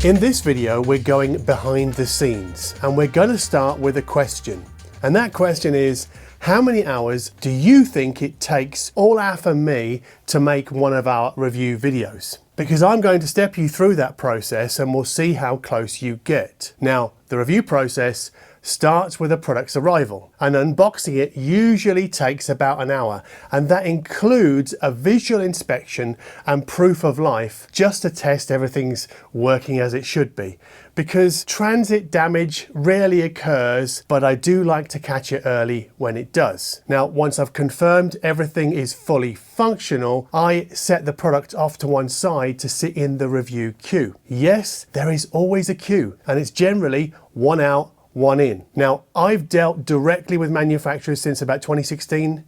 In this video, we're going behind the scenes, and we're going to start with a question. And that question is, how many hours do you think it takes Olaf and me to make one of our review videos? Because I'm going to step you through that process and we'll see how close you get. Now, the review process starts with a product's arrival, and unboxing it usually takes about an hour, and that includes a visual inspection and proof of life just to test everything's working as it should be. Because transit damage rarely occurs, but I do like to catch it early when it does. Now, once I've confirmed everything is fully functional, I set the product off to one side to sit in the review queue. Yes, there is always a queue, and it's generally one out, one in. Now, I've dealt directly with manufacturers since about 2016.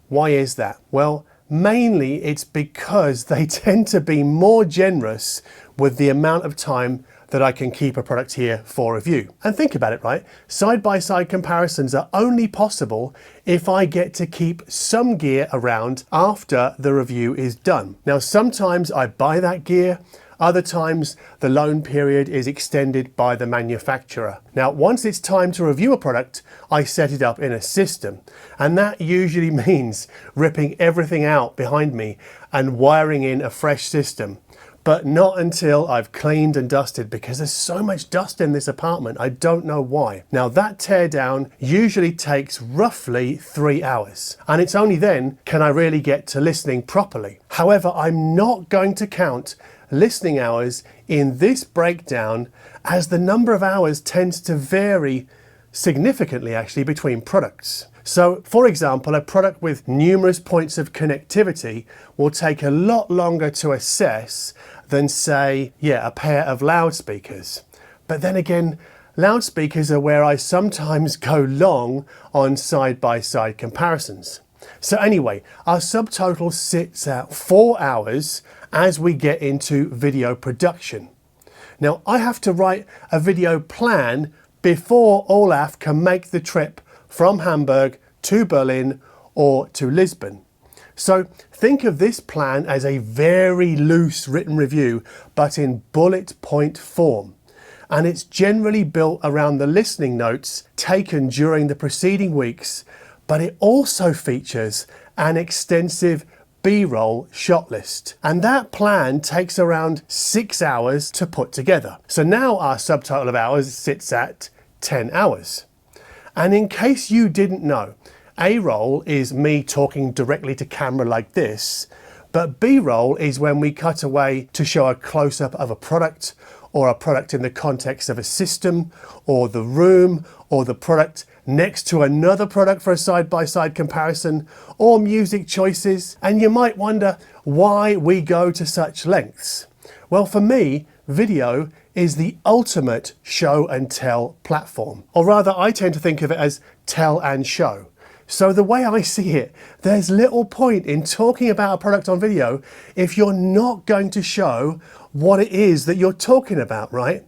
Why is that? Well, mainly it's because they tend to be more generous with the amount of time that I can keep a product here for review. And think about it, right? Side-by-side comparisons are only possible if I get to keep some gear around after the review is done. Now, sometimes I buy that gear, other times the loan period is extended by the manufacturer. Now, once it's time to review a product, I set it up in a system. And that usually means ripping everything out behind me and wiring in a fresh system. But not until I've cleaned and dusted, because there's so much dust in this apartment, I don't know why. Now, that teardown usually takes roughly 3 hours, and it's only then can I really get to listening properly. However, I'm not going to count listening hours in this breakdown, as the number of hours tends to vary significantly actually between products. So, for example, a product with numerous points of connectivity will take a lot longer to assess than, say, a pair of loudspeakers. But then again, loudspeakers are where I sometimes go long on side-by-side comparisons. So anyway, our subtotal sits at 4 hours as we get into video production. Now, I have to write a video plan before Olaf can make the trip from Hamburg to Berlin or to Lisbon. So think of this plan as a very loose written review, but in bullet point form. And it's generally built around the listening notes taken during the preceding weeks, but it also features an extensive B-roll shot list. And that plan takes around 6 hours to put together. So now our subtotal of hours sits at 10 hours. And in case you didn't know, A-roll is me talking directly to camera like this, but B-roll is when we cut away to show a close-up of a product, or a product in the context of a system, or the room, or the product next to another product for a side-by-side comparison, or music choices. And you might wonder why we go to such lengths. Well, for me, video is the ultimate show and tell platform. Or rather, I tend to think of it as tell and show. So the way I see it, there's little point in talking about a product on video if you're not going to show what it is that you're talking about, right?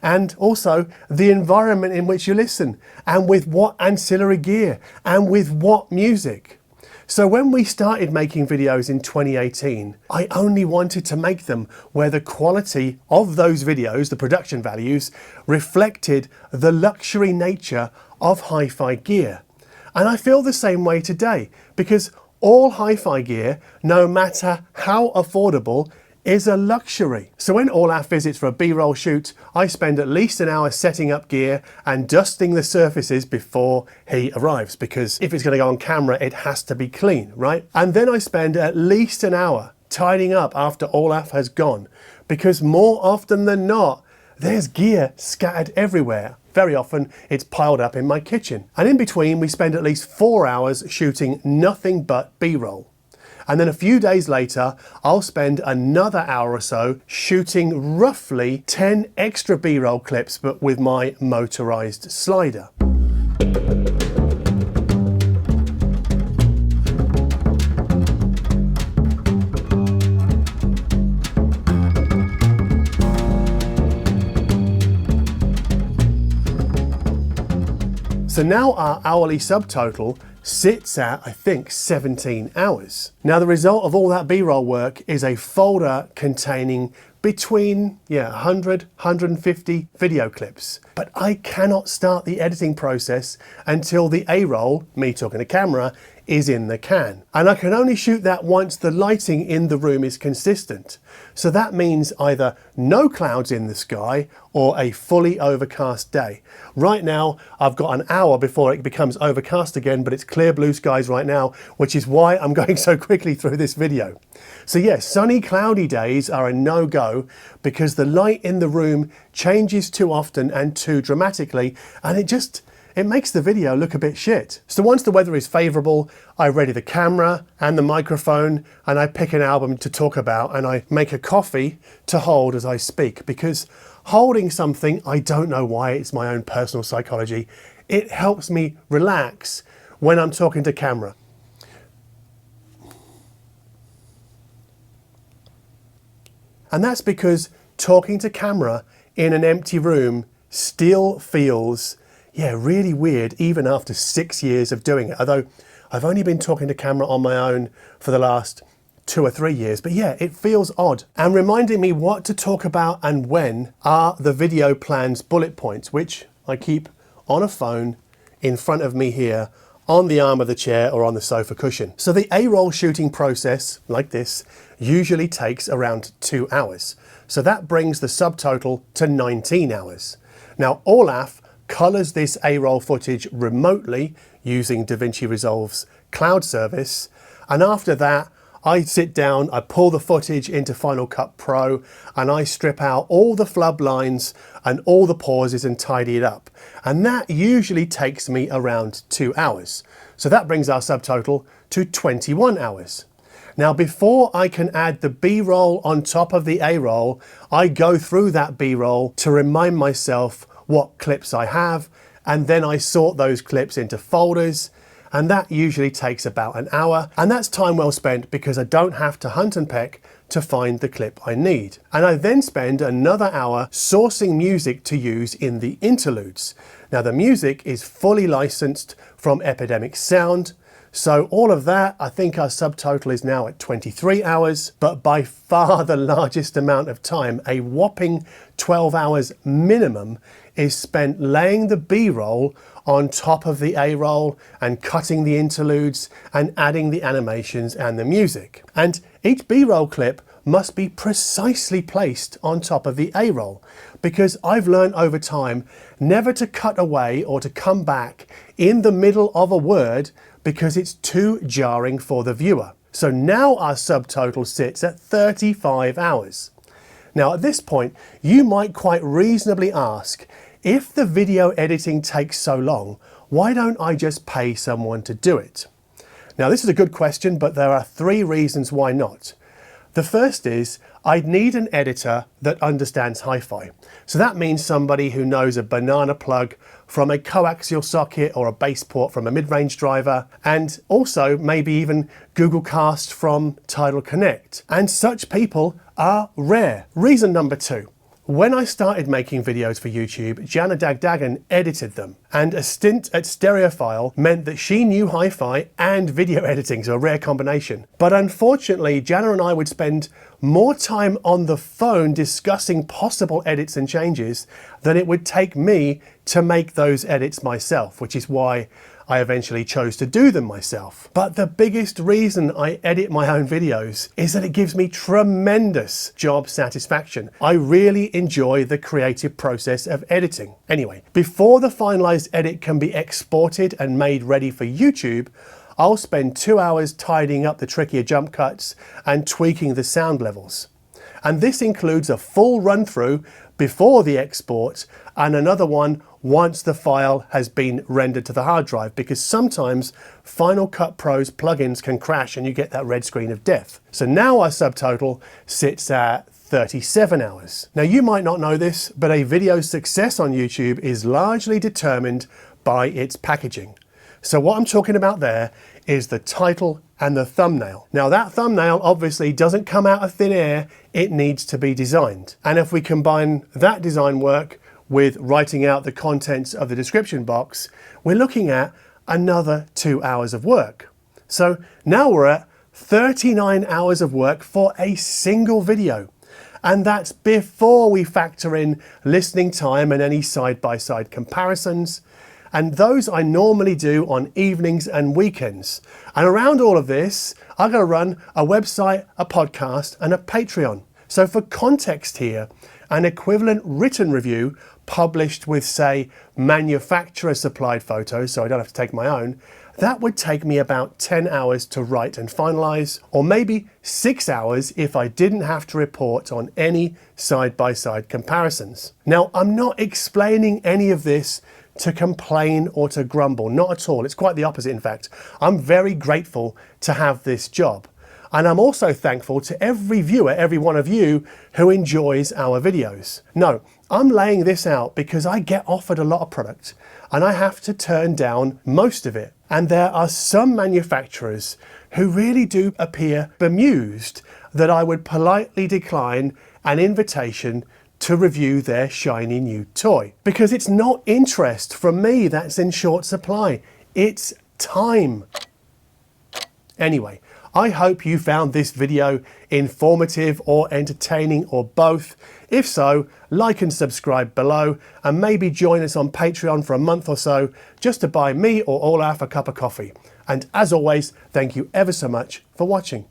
And also the environment in which you listen, and with what ancillary gear, and with what music. So when we started making videos in 2018, I only wanted to make them where the quality of those videos, the production values, reflected the luxury nature of hi-fi gear. And I feel the same way today, because all hi-fi gear, no matter how affordable, is a luxury. So when Olaf visits for a B-roll shoot, I spend at least an hour setting up gear and dusting the surfaces before he arrives, because if it's going to go on camera, it has to be clean, right? And then I spend at least an hour tidying up after Olaf has gone, because more often than not, there's gear scattered everywhere. Very often it's piled up in my kitchen. And in between, we spend at least 4 hours shooting nothing but B-roll. And then a few days later, I'll spend another hour or so shooting roughly 10 extra B-roll clips, but with my motorized slider. So now our hourly subtotal sits at, I think, 17 hours. Now the result of all that B-roll work is a folder containing between 100, 150 video clips. But I cannot start the editing process until the A-roll, me talking to camera, is in the can. And I can only shoot that once the lighting in the room is consistent. So that means either no clouds in the sky or a fully overcast day. Right now, I've got an hour before it becomes overcast again, but it's clear blue skies right now, which is why I'm going so quickly through this video. So yes, sunny, cloudy days are a no-go because the light in the room changes too often and too dramatically, and it makes the video look a bit shit. So once the weather is favourable, I ready the camera and the microphone, and I pick an album to talk about, and I make a coffee to hold as I speak, because holding something, I don't know why, it's my own personal psychology, it helps me relax when I'm talking to camera. And that's because talking to camera in an empty room still feels really weird, even after 6 years of doing it. Although I've only been talking to camera on my own for the last 2 or 3 years, but it feels odd. And reminding me what to talk about and when are the video plans bullet points, which I keep on a phone in front of me here, on the arm of the chair or on the sofa cushion. So the A-roll shooting process, like this, usually takes around 2 hours. So that brings the subtotal to 19 hours. Now, Olaf colors this A-roll footage remotely using DaVinci Resolve's cloud service. And after that, I sit down, I pull the footage into Final Cut Pro, and I strip out all the flub lines and all the pauses and tidy it up. And that usually takes me around 2 hours. So that brings our subtotal to 21 hours. Now, before I can add the B-roll on top of the A-roll, I go through that B-roll to remind myself what clips I have, and then I sort those clips into folders, and that usually takes about an hour, and that's time well spent because I don't have to hunt and peck to find the clip I need. And I then spend another hour sourcing music to use in the interludes. Now, the music is fully licensed from Epidemic Sound, so all of that, I think our subtotal is now at 23 hours, but by far the largest amount of time, a whopping 12 hours minimum, is spent laying the B-roll on top of the A-roll and cutting the interludes and adding the animations and the music. And each B-roll clip must be precisely placed on top of the A-roll, because I've learned over time never to cut away or to come back in the middle of a word because it's too jarring for the viewer. So now our subtotal sits at 35 hours. Now at this point, you might quite reasonably ask, if the video editing takes so long, why don't I just pay someone to do it? Now this is a good question, but there are 3 reasons why not. The first is I'd need an editor that understands hi-fi. So that means somebody who knows a banana plug from a coaxial socket or a bass port from a mid-range driver, and also maybe even Google Cast from Tidal Connect. And such people are rare. Reason number 2. When I started making videos for YouTube, Jana Dagdagan edited them, and a stint at Stereophile meant that she knew hi-fi and video editing, so a rare combination. But unfortunately, Jana and I would spend more time on the phone discussing possible edits and changes than it would take me to make those edits myself, which is why I eventually chose to do them myself. But the biggest reason I edit my own videos is that it gives me tremendous job satisfaction. I really enjoy the creative process of editing. Anyway, before the finalized edit can be exported and made ready for YouTube, I'll spend 2 hours tidying up the trickier jump cuts and tweaking the sound levels. And this includes a full run through before the export and another one once the file has been rendered to the hard drive, because sometimes Final Cut Pro's plugins can crash and you get that red screen of death. So now our subtotal sits at 37 hours. Now you might not know this, but a video's success on YouTube is largely determined by its packaging. So what I'm talking about there is the title and the thumbnail. Now that thumbnail obviously doesn't come out of thin air, it needs to be designed. And if we combine that design work with writing out the contents of the description box, we're looking at another 2 hours of work. So now we're at 39 hours of work for a single video. And that's before we factor in listening time and any side-by-side comparisons. And those I normally do on evenings and weekends. And around all of this, I've got to run a website, a podcast, and a Patreon. So for context here, an equivalent written review published with, say, manufacturer supplied photos, so I don't have to take my own, that would take me about 10 hours to write and finalize, or maybe 6 hours if I didn't have to report on any side-by-side comparisons. Now, I'm not explaining any of this to complain or to grumble, not at all. It's quite the opposite, in fact. I'm very grateful to have this job. And I'm also thankful to every viewer, every one of you who enjoys our videos. No, I'm laying this out because I get offered a lot of product and I have to turn down most of it. And there are some manufacturers who really do appear bemused that I would politely decline an invitation to review their shiny new toy. Because it's not interest from me that's in short supply, it's time. Anyway, I hope you found this video informative or entertaining or both. If so, like and subscribe below and maybe join us on Patreon for a month or so just to buy me or Olaf a cup of coffee. And as always, thank you ever so much for watching.